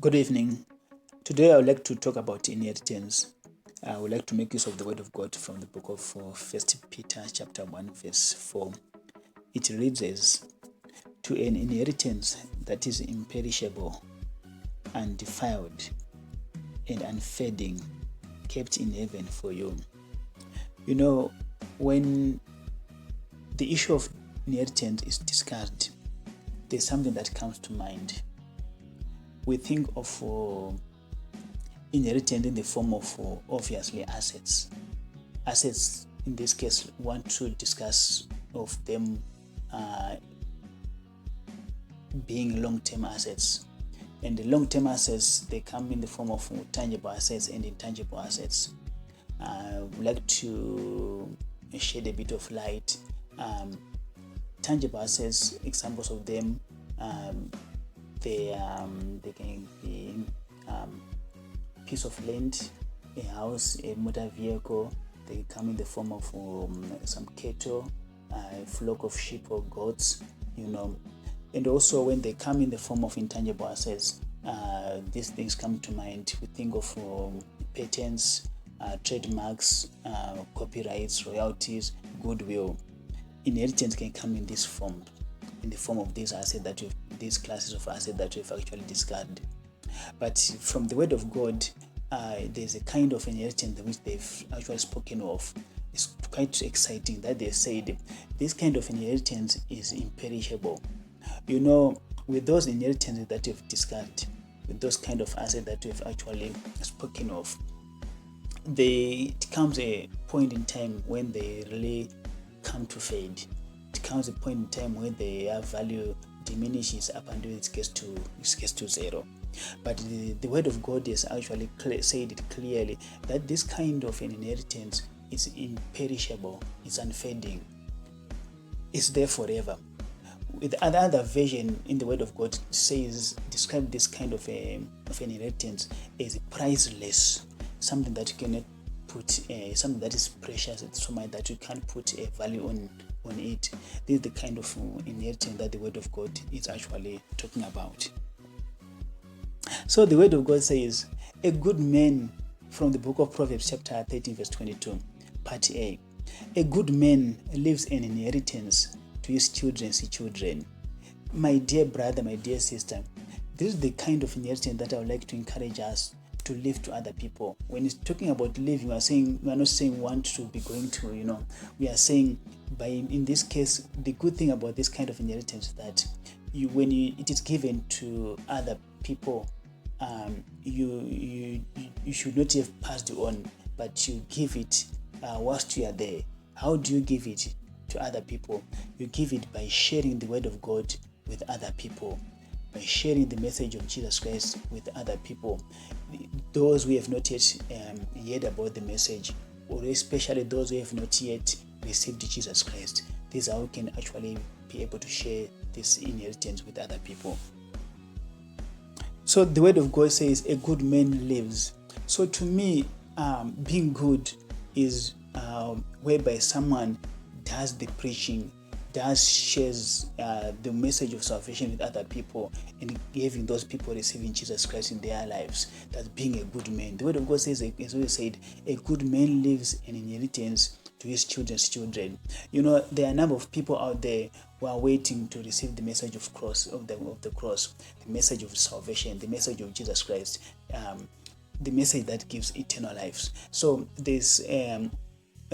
Good evening. Today I would like to talk about inheritance. I would like to make use of the word of God from the book of 1 Peter chapter 1 verse 4. It reads as, "To an inheritance that is imperishable, undefiled, and unfading, kept in heaven for you." You know, when the issue of inheritance is discussed, there's something that comes to mind. We think of inheritance in the form of obviously assets. Assets, in this case, we want to discuss of them being long-term assets. And the long-term assets, they come in the form of tangible assets and intangible assets. I would like to shed a bit of light. Tangible assets, examples of them, they can be piece of land, a house, a motor vehicle. They come in the form of some cattle, a flock of sheep or goats, And also when they come in the form of intangible assets, these things come to mind. We think of patents, trademarks, copyrights, royalties, goodwill. Inheritance can come in this form, in the form of these assets these classes of assets that we've actually discussed. But from the word of God, there's a kind of inheritance which they've actually spoken of. It's quite exciting that they said this kind of inheritance is imperishable. With those inheritances that we've discussed, with those kind of assets that we've actually spoken of, it comes a point in time when they really come to fade. It comes a point in time when their value diminishes up until it gets to zero. But the word of God has actually said it clearly that this kind of an inheritance is imperishable, it's unfading, it's there forever. With another version in the word of God describe this kind of an inheritance as priceless, something that you cannot put, something that is precious, it's so much that you can't put a value on it. This is the kind of inheritance that the word of God is actually talking about. So the word of God says, a good man, from the book of Proverbs chapter 13 verse 22, part A, a good man leaves an inheritance to his children's children. My dear brother, my dear sister, this is the kind of inheritance that I would like to encourage us to leave to other people. When it's talking about leaving, we are not saying we want to be going to, we are saying in this case, the good thing about this kind of inheritance is that it is given to other people, you should not have passed on, but you give it whilst you are there. How do you give it to other people? You give it by sharing the word of God with other people, by sharing the message of Jesus Christ with other people, those who have not yet heard about the message, or especially those who have not yet received Jesus Christ. This is how we can actually be able to share this inheritance with other people. So the word of God says a good man lives. So to me, being good is whereby someone does the preaching, shares the message of salvation with other people, and giving those people receiving Jesus Christ in their lives. That's being a good man. The word of God says, as we said, a good man leaves an inheritance to his children's children. There are a number of people out there who are waiting to receive the message of the cross, the message of salvation, the message of Jesus Christ, the message that gives eternal lives. So there's a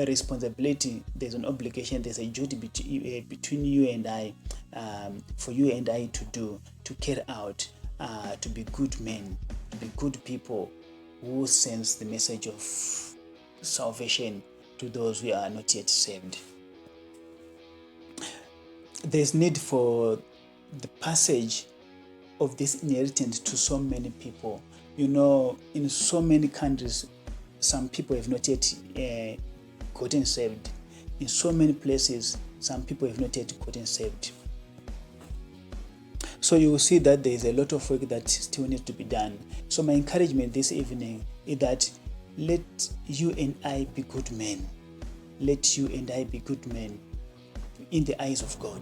responsibility, there's an obligation, there's a duty between you and I, for you and I to carry out, to be good men, to be good people who sends the message of salvation to those who are not yet saved. There's need for the passage of this inheritance to so many people. In so many countries, some people have not yet gotten saved. In so many places, some people have not yet gotten saved. So you will see that there is a lot of work that still needs to be done. So my encouragement this evening is that let you and I be good men. Let you and I be good men in the eyes of God.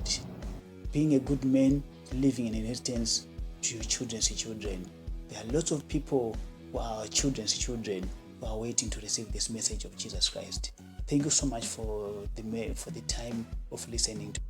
Being a good man, leaving an inheritance to your children's children. There are lots of people who are our children's children who are waiting to receive this message of Jesus Christ. Thank you so much for the time of listening to